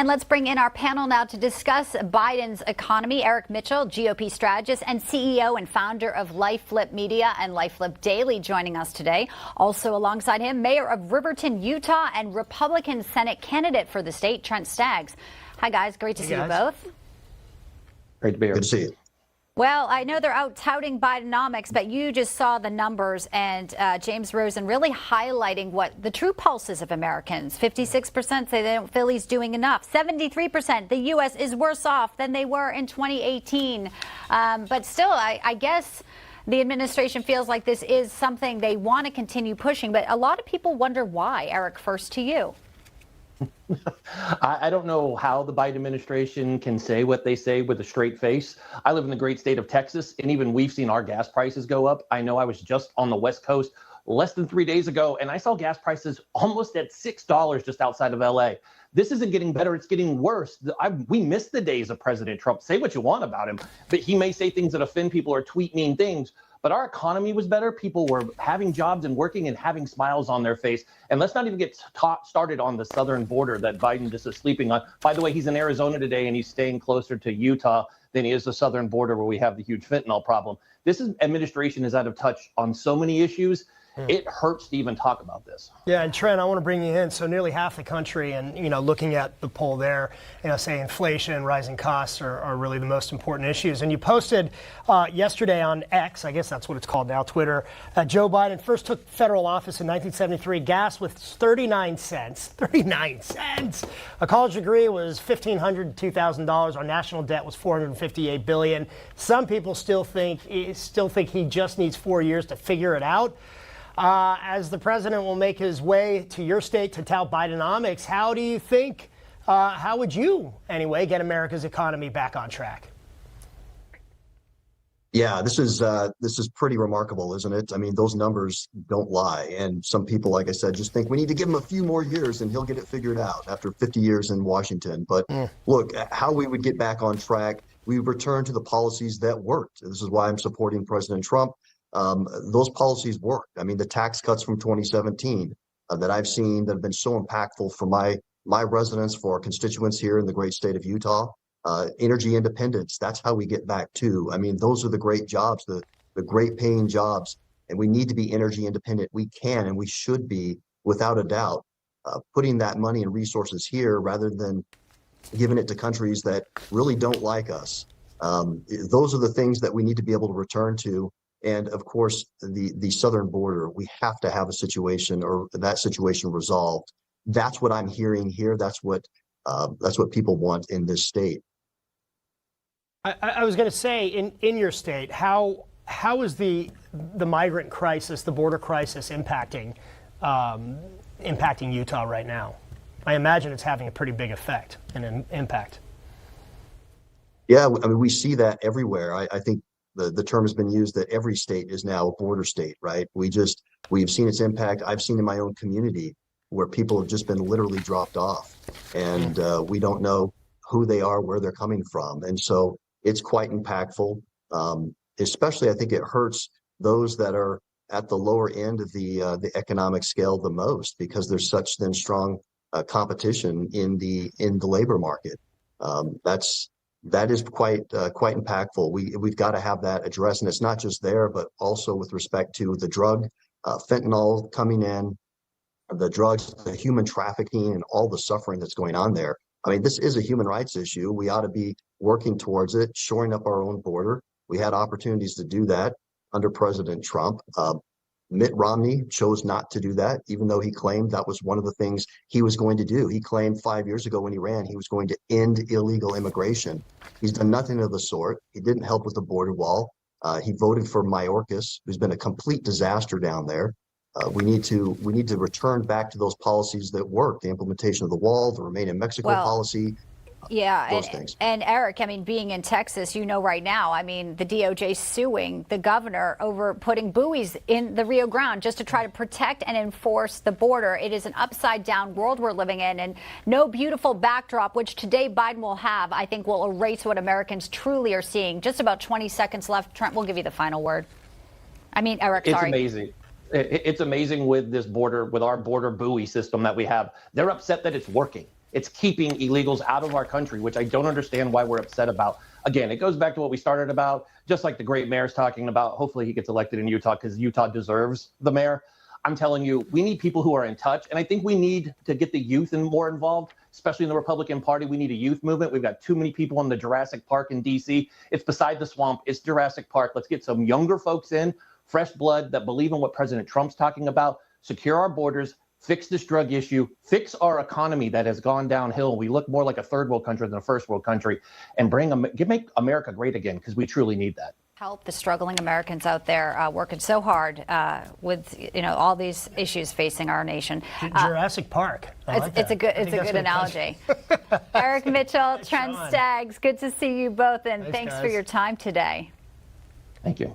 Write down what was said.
And let's bring in our panel now to discuss Biden's economy. Eric Mitchell, GOP strategist and CEO and founder of LifeFlip Media and LifeFlip Daily, joining us today. Also alongside him, Mayor of Riverton, Utah, and Republican Senate candidate for the state, Trent Staggs. Hi, guys. Great to see you both. Great to be here. Good to see you. Well, I know they're out touting Bidenomics, but you just saw the numbers, and James Rosen really highlighting what the true pulse is of Americans. 56% say they don't feel he's doing enough. 73% the U.S. is worse off than they were in 2018. But still, I guess the administration feels like this is something they want to continue pushing. But a lot of people wonder why. Eric, first to you. I don't know how the Biden administration can say what they say with a straight face. I live in the great state of Texas, and even we've seen our gas prices go up. I know I was just on the West Coast less than 3 days ago, and I saw gas prices almost at $6 just outside of LA. This isn't getting better. It's getting worse. We miss the days of President Trump. Say what you want about him, but he may say things that offend people or tweet mean things. But our economy was better. People were having jobs and working and having smiles on their face. And let's not even get started on the southern border that Biden just is sleeping on. By the way, he's in Arizona today, and he's staying closer to Utah than he is the southern border where we have the huge fentanyl problem. This administration is out of touch on so many issues. It hurts to even talk about this. Yeah, and Trent, I want to bring you in. So nearly half the country, and looking at the poll there, say inflation and rising costs are really the most important issues. And you posted yesterday on X, I guess that's what it's called now, Twitter, Joe Biden first took federal office in 1973. Gas was 39 cents. 39 cents. A college degree was $1,500 to $2,000. Our national debt was $458 billion. Some people still think he just needs 4 years to figure it out. As the president will make his way to your state to tout Bidenomics, how do you think, how would you, anyway, get America's economy back on track? Yeah, this is pretty remarkable, isn't it? I mean, those numbers don't lie. And some people, like I said, just think we need to give him a few more years and he'll get it figured out after 50 years in Washington. But look, how we would get back on track, we return to the policies that worked. This is why I'm supporting President Trump. Those policies worked. I mean, the tax cuts from 2017 that I've seen that have been so impactful for my residents, for our constituents here in the great state of Utah. Energy independence, that's how we get back to. I mean, those are the great jobs, the great paying jobs, and we need to be energy independent. We can and we should be, without a doubt, putting that money and resources here rather than giving it to countries that really don't like us. Those are the things that we need to be able to return to. And of course, the southern border, we have to have a situation or that situation resolved. That's what I'm hearing here. That's what people want in this state. I was going to say, in your state, how is the migrant crisis, the border crisis impacting Utah right now? I imagine it's having a pretty big effect and an impact. Yeah, I mean, we see that everywhere. I think the term has been used that every state is now a border state, right? We've seen its impact. I've seen in my own community where people have just been literally dropped off, and we don't know who they are, where they're coming from. And so it's quite impactful. Especially, I think it hurts those that are at the lower end of the economic scale the most, because there's such then strong competition in the labor market. That is quite impactful. We've got to have that addressed, and it's not just there, but also with respect to the drug, fentanyl coming in, the drugs, the human trafficking, and all the suffering that's going on there. I mean, this is a human rights issue. We ought to be working towards it, shoring up our own border. We had opportunities to do that under President Trump. Mitt Romney chose not to do that, even though he claimed that was one of the things he was going to do. He claimed 5 years ago when he ran, he was going to end illegal immigration. He's done nothing of the sort. He didn't help with the border wall. He voted for Mayorkas, who's been a complete disaster down there. We need to return back to those policies that work, the implementation of the wall, the Remain in Mexico policy. Yeah, and Eric, I mean, being in Texas, right now, I mean, the DOJ suing the governor over putting buoys in the Rio Grande just to try to protect and enforce the border. It is an upside down world we're living in, and no beautiful backdrop, which today Biden will have, I think will erase what Americans truly are seeing. Just about 20 seconds left. Trent, we'll give you the final word. I mean, Eric, sorry. It's amazing. It's amazing with this border, with our border buoy system that we have. They're upset that it's working. It's keeping illegals out of our country, which I don't understand why we're upset about. Again, it goes back to what we started about, just like the great mayor's talking about. Hopefully he gets elected in Utah because Utah deserves the mayor. I'm telling you, we need people who are in touch. And I think we need to get the youth more involved, especially in the Republican Party. We need a youth movement. We've got too many people in the Jurassic Park in D.C. It's beside the swamp. It's Jurassic Park. Let's get some younger folks in, fresh blood that believe in what President Trump's talking about, secure our borders, fix this drug issue, fix our economy that has gone downhill. We look more like a third world country than a first world country, and make America great again, because we truly need that. Help the struggling Americans out there working so hard with all these issues facing our nation. Jurassic Park. It's a good analogy. Eric Mitchell, Trent Staggs, good to see you both, and thanks for your time today. Thank you.